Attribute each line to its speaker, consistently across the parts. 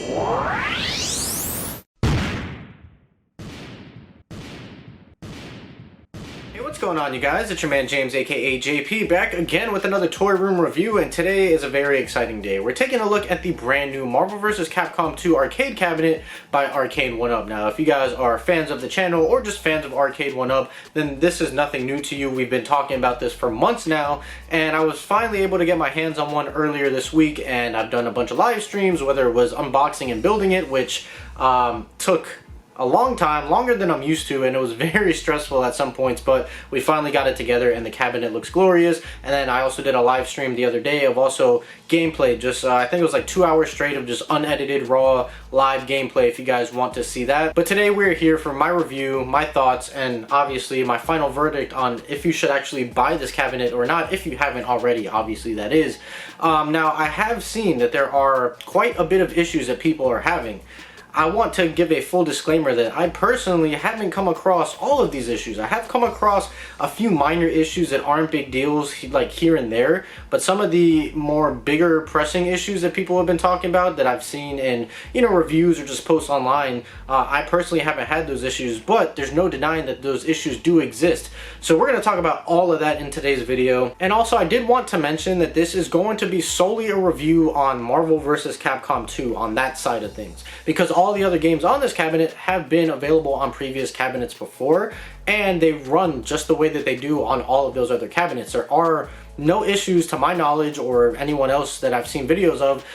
Speaker 1: Hey, what's going on, you guys? It's your man James, aka JP, back again with another toy room review, and today is a very exciting day. We're taking a look at the brand new Marvel vs. Capcom 2 arcade cabinet by Arcade1Up. Now, if you guys are fans of the channel or just fans of Arcade1Up, then this is nothing new to you. We've been talking about this for months now, and I was finally able to get my hands on one earlier this week, and I've done a bunch of live streams, whether it was unboxing and building it, which took a long time, longer than I'm used to, and it was very stressful at some points, but we finally got it together and the cabinet looks glorious. And then I also did a live stream the other day of also gameplay, just I think it was like 2 hours straight of just unedited raw live gameplay if you guys want to see that. But today we're here for my review, my thoughts, and obviously my final verdict on if you should actually buy this cabinet or not, if you haven't already, obviously that is. Now, I have seen that there are quite a bit of issues that people are having. I want to give a full disclaimer that I personally haven't come across all of these issues. I have come across a few minor issues that aren't big deals, like here and there, but some of the more bigger pressing issues that people have been talking about that I've seen in, reviews or just posts online, I personally haven't had those issues, but there's no denying that those issues do exist. So we're going to talk about all of that in today's video. And also, I did want to mention that this is going to be solely a review on Marvel vs. Capcom 2 on that side of things, because all the other games on this cabinet have been available on previous cabinets before, and they run just the way that they do on all of those other cabinets. There are no issues to my knowledge or anyone else that I've seen videos of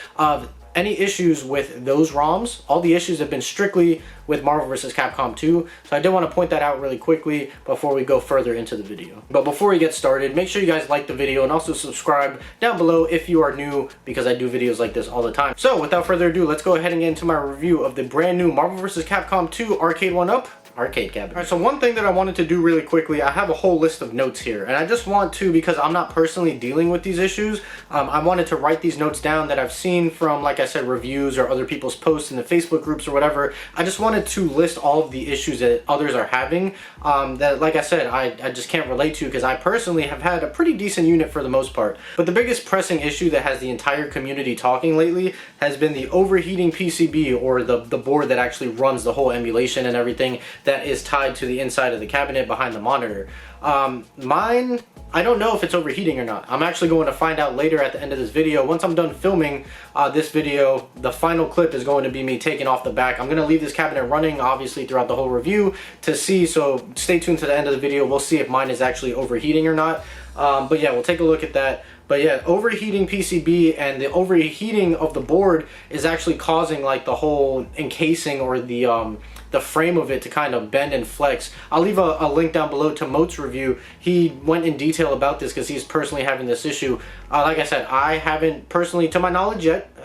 Speaker 1: any issues with those ROMs. All the issues have been strictly with Marvel vs. Capcom 2, so I did want to point that out really quickly before we go further into the video. But before we get started, make sure you guys like the video and also subscribe down below if you are new, because I do videos like this all the time. So without further ado, let's go ahead and get into my review of the brand new Marvel vs. Capcom 2 Arcade1Up arcade cabinet. Alright, so one thing that I wanted to do really quickly, I have a whole list of notes here, and I just want to, because I'm not personally dealing with these issues, I wanted to write these notes down that I've seen from, like I said, reviews or other people's posts in the Facebook groups or whatever. I just wanted to list all of the issues that others are having that, like I said, I just can't relate to, because I personally have had a pretty decent unit for the most part. But the biggest pressing issue that has the entire community talking lately has been the overheating PCB, or the board that actually runs the whole emulation and everything that is tied to the inside of the cabinet behind the monitor. Mine, I don't know if it's overheating or not. I'm actually going to find out later at the end of this video. Once I'm done filming this video, the final clip is going to be me taking off the back. I'm going to leave this cabinet running, obviously, throughout the whole review to see, so stay tuned to the end of the video. We'll see if mine is actually overheating or not. But yeah, we'll take a look at that. But yeah, overheating PCB and the overheating of the board is actually causing like the whole encasing or the frame of it to kind of bend and flex. I'll leave a link down below to Moat's review. He went in detail about this because he's personally having this issue. Like I said, I haven't personally, to my knowledge yet,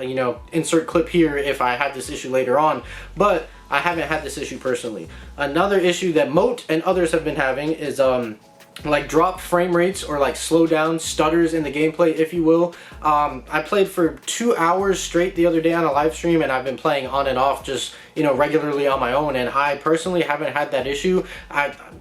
Speaker 1: insert clip here if I have this issue later on, but I haven't had this issue personally. Another issue that Moat and others have been having is like drop frame rates or like slow down stutters in the gameplay, if you will. I played for 2 hours straight the other day on a live stream, and I've been playing on and off just regularly on my own, and I personally haven't had that issue.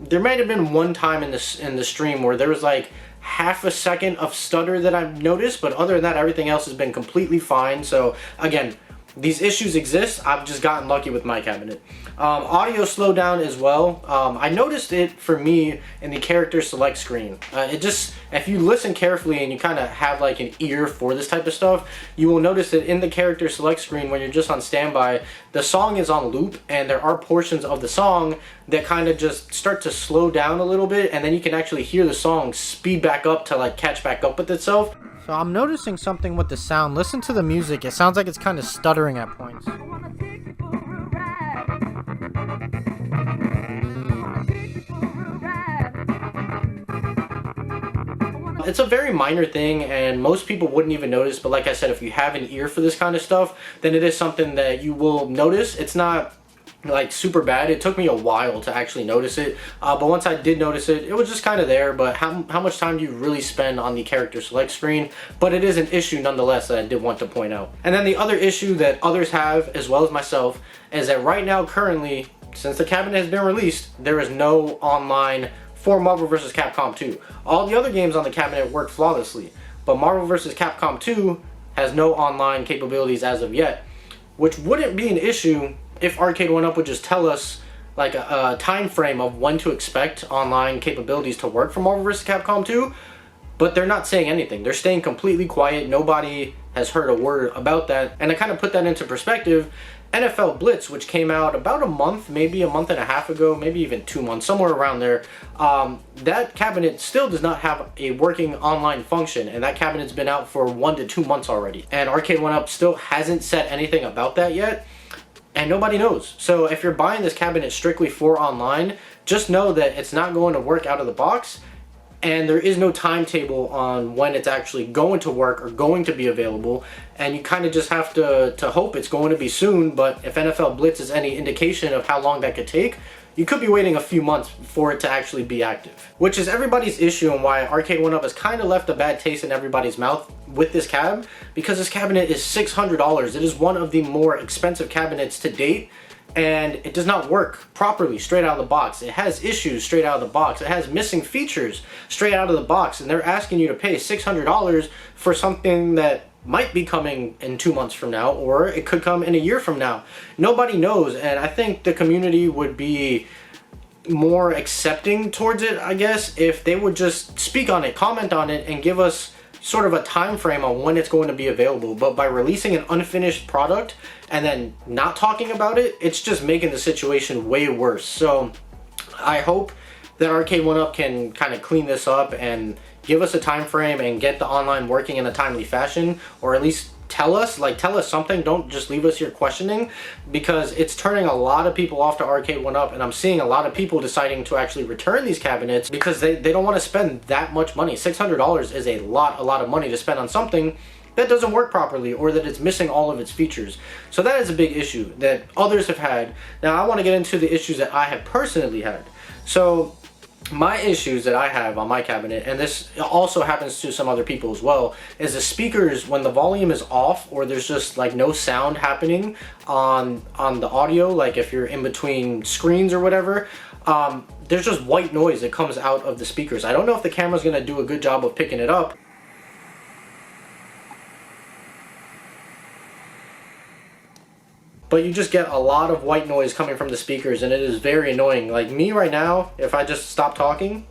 Speaker 1: There might have been one time in the stream where there was like half a second of stutter that I've noticed, but other than that, everything else has been completely fine. So again, these issues exist. I've just gotten lucky with my cabinet. Audio slowdown as well. I noticed it for me in the character select screen. If you listen carefully and you kind of have like an ear for this type of stuff, you will notice that in the character select screen, when you're just on standby, the song is on loop, and there are portions of the song that kind of just start to slow down a little bit, and then you can actually hear the song speed back up to like catch back up with itself. So I'm noticing something with the sound. Listen to the music. It sounds like it's kind of stuttering at points. It's a very minor thing, and most people wouldn't even notice, but like I said, if you have an ear for this kind of stuff, then it is something that you will notice. It's not like super bad. It took me a while to actually notice it, but once I did notice it, it was just kind of there. But how much time do you really spend on the character select screen? But it is an issue nonetheless that I did want to point out. And then the other issue that others have, as well as myself, is that right now, currently, since the cabinet has been released, there is no online for Marvel vs. Capcom 2. All the other games on the cabinet work flawlessly, but Marvel vs. Capcom 2 has no online capabilities as of yet. which wouldn't be an issue if Arcade1Up would just tell us like a time frame of when to expect online capabilities to work for Marvel vs. Capcom 2, but they're not saying anything. They're staying completely quiet. Nobody has heard a word about that. And to kind of put that into perspective, NFL Blitz, which came out about a month, maybe a month and a half ago, maybe even 2 months, somewhere around there, that cabinet still does not have a working online function, and that cabinet's been out for 1 to 2 months already. And Arcade1Up still hasn't said anything about that yet, and nobody knows. So if you're buying this cabinet strictly for online, just know that it's not going to work out of the box, and there is no timetable on when it's actually going to work or going to be available, and you kind of just have to hope it's going to be soon. But if NFL Blitz is any indication of how long that could take, you could be waiting a few months for it to actually be active. Which is everybody's issue and why Arcade1Up has kind of left a bad taste in everybody's mouth with this cab, because this cabinet is $600. It is one of the more expensive cabinets to date, and it does not work properly straight out of the box. It has issues straight out of the box. It has missing features straight out of the box, and they're asking you to pay $600 for something that might be coming in 2 months from now, or it could come in a year from now. Nobody knows, and I think the community would be more accepting towards it, I guess, if they would just speak on it, comment on it, and give us sort of a time frame on when it's going to be available. But by releasing an unfinished product and then not talking about it, it's just making the situation way worse. So I hope that Arcade1Up can kind of clean this up and give us a time frame and get the online working in a timely fashion, or at least tell us something. Don't just leave us here questioning, because it's turning a lot of people off to Arcade1Up, and I'm seeing a lot of people deciding to actually return these cabinets because they don't want to spend that much money. $600 is a lot of money to spend on something that doesn't work properly, or that it's missing all of its features. So that is a big issue that others have had. Now I want to get into the issues that I have personally had. So my issues that I have on my cabinet, and this also happens to some other people as well, is the speakers, when the volume is off or there's just like no sound happening on the audio, like if you're in between screens or whatever, there's just white noise that comes out of the speakers. I don't know if the camera's going to do a good job of picking it up, but you just get a lot of white noise coming from the speakers, and it is very annoying. Like me right now, if I just stop talking,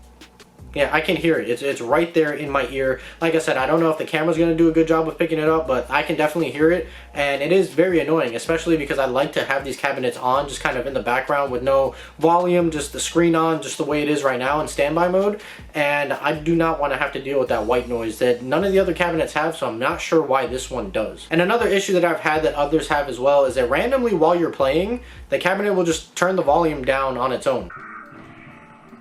Speaker 1: yeah, I can hear it. It's right there in my ear. Like I said, I don't know if the camera's going to do a good job of picking it up, but I can definitely hear it, and it is very annoying, especially because I like to have these cabinets on just kind of in the background with no volume, just the screen on, just the way it is right now in standby mode, and I do not want to have to deal with that white noise that none of the other cabinets have, so I'm not sure why this one does. And another issue that I've had that others have as well is that randomly while you're playing, the cabinet will just turn the volume down on its own.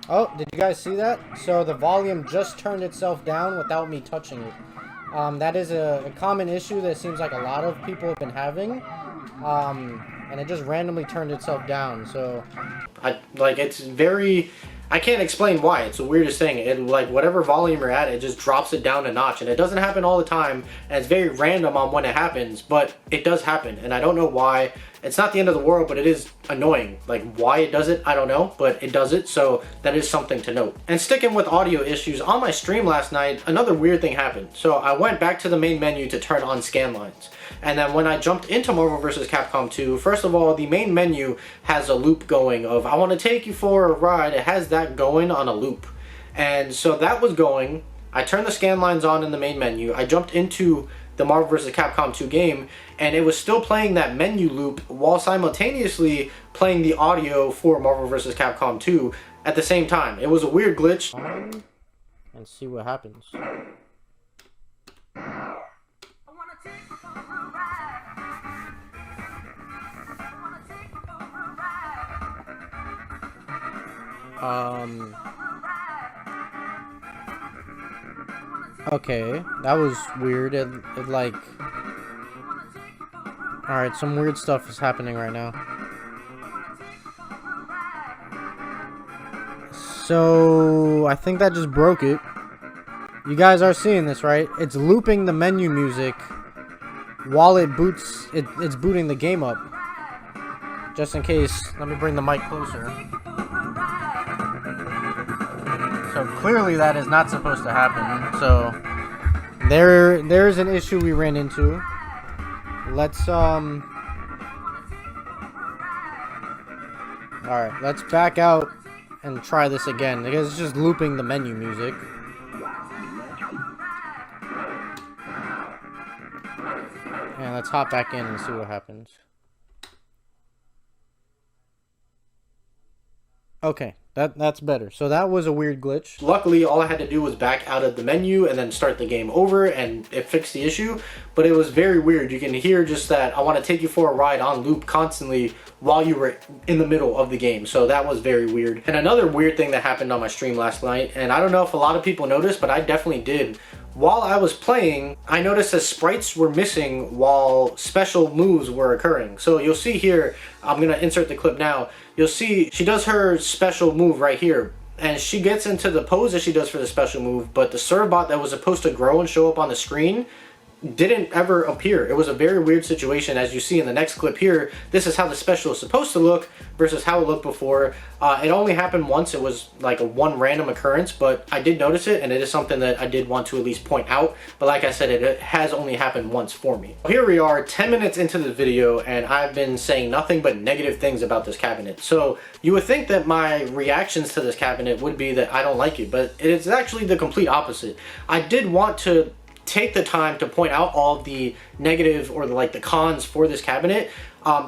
Speaker 1: Oh, did you guys see that? So the volume just turned itself down without me touching it. That is a common issue that seems like a lot of people have been having. And it just randomly turned itself down. So, it's very... I can't explain why. It's the weirdest thing. It, like, whatever volume you're at, it just drops it down a notch. And it doesn't happen all the time, and it's very random on when it happens, but it does happen. And I don't know why. It's not the end of the world, but it is annoying. Like, why it does it, I don't know, but it does it, so that is something to note. And sticking with audio issues, on my stream last night, another weird thing happened. So I went back to the main menu to turn on scan lines. And then when I jumped into Marvel vs. Capcom 2, first of all, the main menu has a loop going of, I want to take you for a ride. It has that going on a loop. And so that was going. I turned the scan lines on in the main menu. I jumped into the Marvel vs. Capcom 2 game, and it was still playing that menu loop while simultaneously playing the audio for Marvel vs. Capcom 2 at the same time. It was a weird glitch. And see what happens. Okay, that was weird. It like... Alright, some weird stuff is happening right now. So, I think that just broke it. You guys are seeing this, right? It's looping the menu music while it boots... It's booting the game up. Just in case, let me bring the mic closer. So clearly that is not supposed to happen. So there's an issue we ran into. Let's Alright, let's back out and try this again, because it's just looping the menu music. And let's hop back in and see what happens. Okay, that's better. So that was a weird glitch. Luckily, all I had to do was back out of the menu and then start the game over, and it fixed the issue. But it was very weird. You can hear just that I want to take you for a ride on loop constantly while you were in the middle of the game. So that was very weird. And another weird thing that happened on my stream last night, and I don't know if a lot of people noticed, but I definitely did. While I was playing, I noticed that sprites were missing while special moves were occurring. So you'll see here, I'm going to insert the clip now. You'll see she does her special move right here. And she gets into the pose that she does for the special move, but the serve bot that was supposed to grow and show up on the screen didn't ever appear. It was a very weird situation. As you see in the next clip here, this is how the special is supposed to look versus how it looked before. It only happened once. It was like a one random occurrence, but I did notice it, and it is something that I did want to at least point out. But like I said, it has only happened once for me. Here we are 10 minutes into the video, and I've been saying nothing but negative things about this cabinet. So you would think that my reactions to this cabinet would be that I don't like it, but it is actually the complete opposite. I did want to take the time to point out all of the negative or the cons for this cabinet,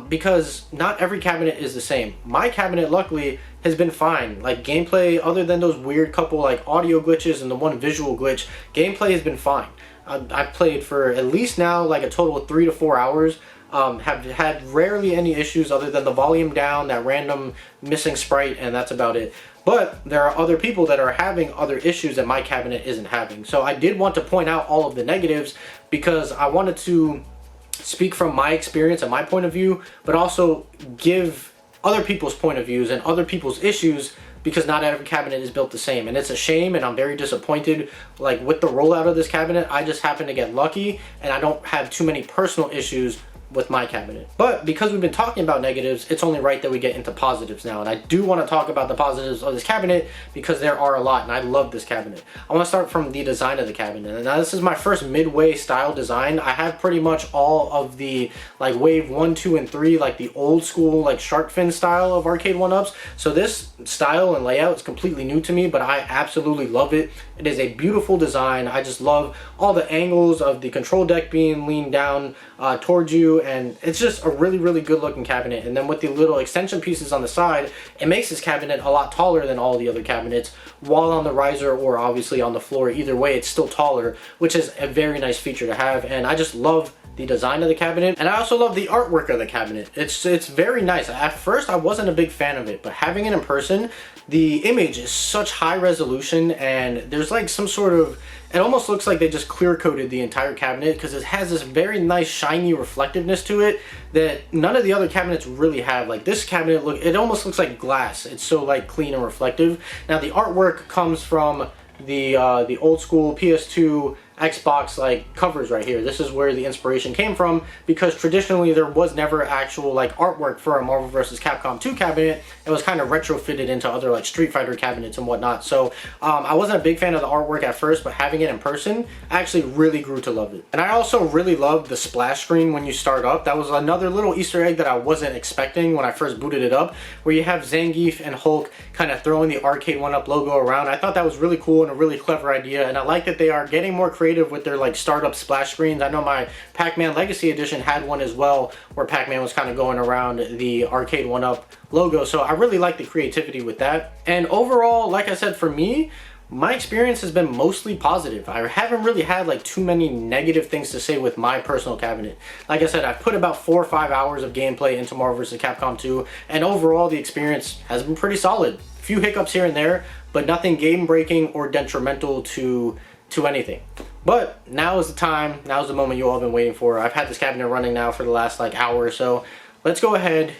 Speaker 1: because not every cabinet is the same. My cabinet luckily has been fine. Like gameplay, other than those weird couple like audio glitches and the one visual glitch, gameplay has been fine. I've played for at least now like a total of 3 to 4 hours. Have had rarely any issues other than the volume down, that random missing sprite, and that's about it. But there are other people that are having other issues that my cabinet isn't having. So I did want to point out all of the negatives because I wanted to speak from my experience and my point of view, but also give other people's point of views and other people's issues, because not every cabinet is built the same. And it's a shame, and I'm very disappointed like with the rollout of this cabinet. I just happened to get lucky and I don't have too many personal issues with my cabinet. But because we've been talking about negatives, it's only right that we get into positives now. And I do want to talk about the positives of this cabinet because there are a lot, and I love this cabinet. I want to start from the design of the cabinet. And now this is my first midway style design. I have pretty much all of the like wave 1, 2, and 3, like the old school like shark fin style of Arcade1Ups. So this style and layout is completely new to me, but I absolutely love it. It is a beautiful design. I just love all the angles of the control deck being leaned down towards you, and it's just a really, really good looking cabinet. And then with the little extension pieces on the side, it makes this cabinet a lot taller than all the other cabinets, while on the riser or obviously on the floor. Either way, it's still taller, which is a very nice feature to have. And I just love the design of the cabinet, and I also love the artwork of the cabinet. It's very nice. At first I wasn't a big fan of it, but having it in person, the image is such high resolution, and there's like some sort of, it almost looks like they just clear coated the entire cabinet, because it has this very nice shiny reflectiveness to it that none of the other cabinets really have. Like this cabinet, it almost looks like glass. It's so like clean and reflective. Now the artwork comes from the old school PS2 Xbox like covers right here. This is where the inspiration came from, because traditionally there was never actual like artwork for a Marvel vs. Capcom 2 cabinet. It was kind of retrofitted into other like Street Fighter cabinets and whatnot. So I wasn't a big fan of the artwork at first, but having it in person, I actually really grew to love it. And I also really loved the splash screen when you start up. That was another little Easter egg that I wasn't expecting when I first booted it up, where you have Zangief and Hulk kind of throwing the Arcade1Up logo around. I thought that was really cool and a really clever idea, and I like that they are getting more creative with their like startup splash screens. I know my Pac-Man Legacy Edition had one as well, where Pac-Man was kind of going around the Arcade1Up logo. So I really like the creativity with that. And overall, like I said, for me, my experience has been mostly positive. I haven't really had like too many negative things to say with my personal cabinet. Like I said, I've put about 4 or 5 hours of gameplay into Marvel vs. Capcom 2, and overall the experience has been pretty solid. A few hiccups here and there, but nothing game breaking or detrimental to anything. But now is the time, now is the moment you all have been waiting for. I've had this cabinet running now for the last like hour or so. Let's go ahead,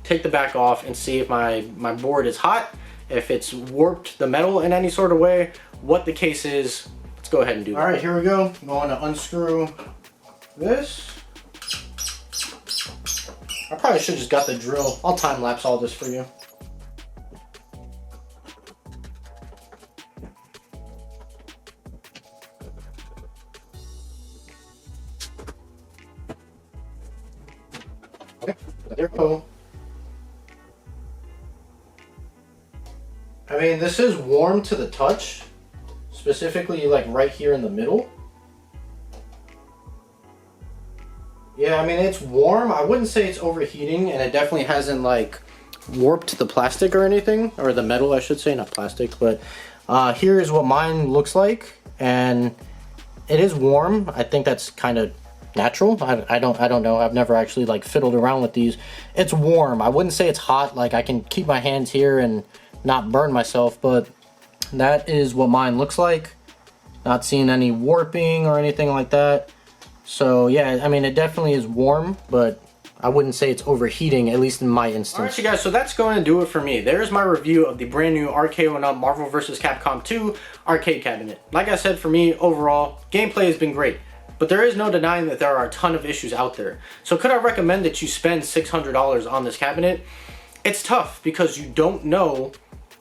Speaker 1: take the back off, and see if my board is hot, if it's warped the metal in any sort of way, what the case is. Let's go ahead and do that. All right, here we go. I'm going to unscrew this. I probably should just got the drill. I'll time lapse all this for you. Okay, there we go. I mean, this is warm to the touch, specifically like right here in the middle. Yeah, I mean, it's warm. I wouldn't say it's overheating, and it definitely hasn't like warped the plastic or anything, or the metal, I should say, not plastic. But here is what mine looks like, and it is warm. I think that's kind of natural. I don't know. I've never actually like fiddled around with these. It's warm. I wouldn't say it's hot. Like, I can keep my hands here and not burn myself, but that is what mine looks like. Not seeing any warping or anything like that. So yeah, I mean, it definitely is warm, but I wouldn't say it's overheating, at least in my instance. Alright, you guys, so that's going to do it for me. There's my review of the brand new Arcade1Up Marvel vs. Capcom 2 arcade cabinet. Like I said, for me, overall, gameplay has been great. But there is no denying that there are a ton of issues out there. So could I recommend that you spend $600 on this cabinet? It's tough because you don't know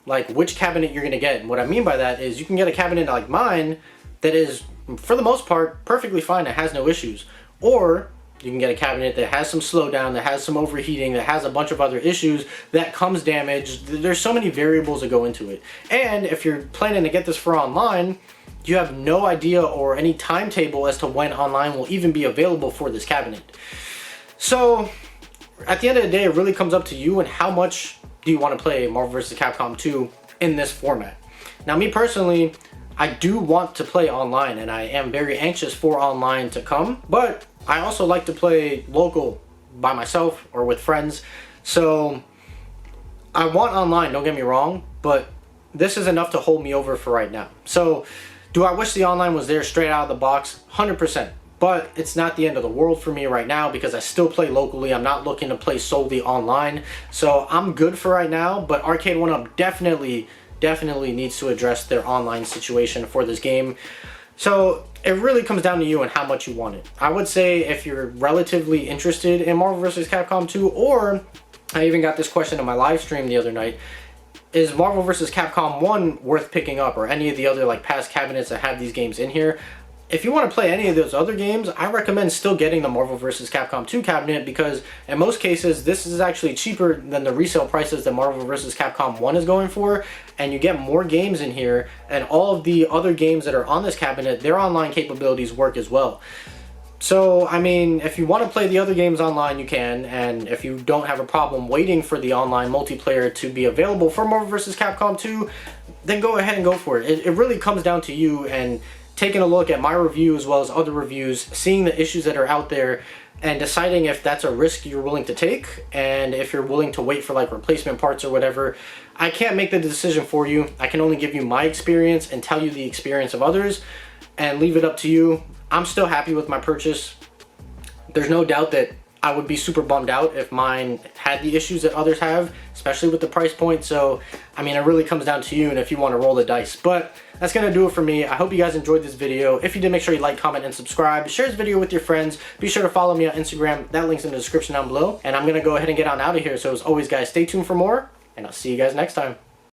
Speaker 1: like which cabinet you're going to get. And what I mean by that is you can get a cabinet like mine that is, for the most part, perfectly fine. It has no issues. Or you can get a cabinet that has some slowdown, that has some overheating, that has a bunch of other issues, that comes damaged. There's so many variables that go into it. And if you're planning to get this for online, you have no idea or any timetable as to when online will even be available for this cabinet. So at the end of the day, it really comes up to you and how much do you want to play Marvel vs. Capcom 2 in this format. Now, me personally, I do want to play online, and I am very anxious for online to come, but I also like to play local by myself or with friends. So I want online, don't get me wrong, but this is enough to hold me over for right now. So do I wish the online was there straight out of the box? 100%. But it's not the end of the world for me right now because I still play locally. I'm not looking to play solely online. So I'm good for right now, but Arcade1Up definitely needs to address their online situation for this game. So it really comes down to you and how much you want it. I would say if you're relatively interested in Marvel vs. Capcom 2, or I even got this question on my live stream the other night, is Marvel vs. Capcom 1 worth picking up, or any of the other like past cabinets that have these games in here? If you want to play any of those other games, I recommend still getting the Marvel vs. Capcom 2 cabinet because in most cases, this is actually cheaper than the resale prices that Marvel vs. Capcom 1 is going for, and you get more games in here, and all of the other games that are on this cabinet, their online capabilities work as well. So, I mean, if you want to play the other games online, you can, and if you don't have a problem waiting for the online multiplayer to be available for Marvel vs. Capcom 2, then go ahead and go for it. It really comes down to you and taking a look at my review as well as other reviews, seeing the issues that are out there, and deciding if that's a risk you're willing to take, and if you're willing to wait for like replacement parts or whatever. I can't make the decision for you. I can only give you my experience and tell you the experience of others, and leave it up to you. I'm still happy with my purchase. There's no doubt that I would be super bummed out if mine had the issues that others have, especially with the price point. So, I mean, it really comes down to you and if you want to roll the dice. But that's going to do it for me. I hope you guys enjoyed this video. If you did, make sure you like, comment, and subscribe. Share this video with your friends. Be sure to follow me on Instagram. That link's in the description down below. And I'm going to go ahead and get on out of here. So as always, guys, stay tuned for more, and I'll see you guys next time.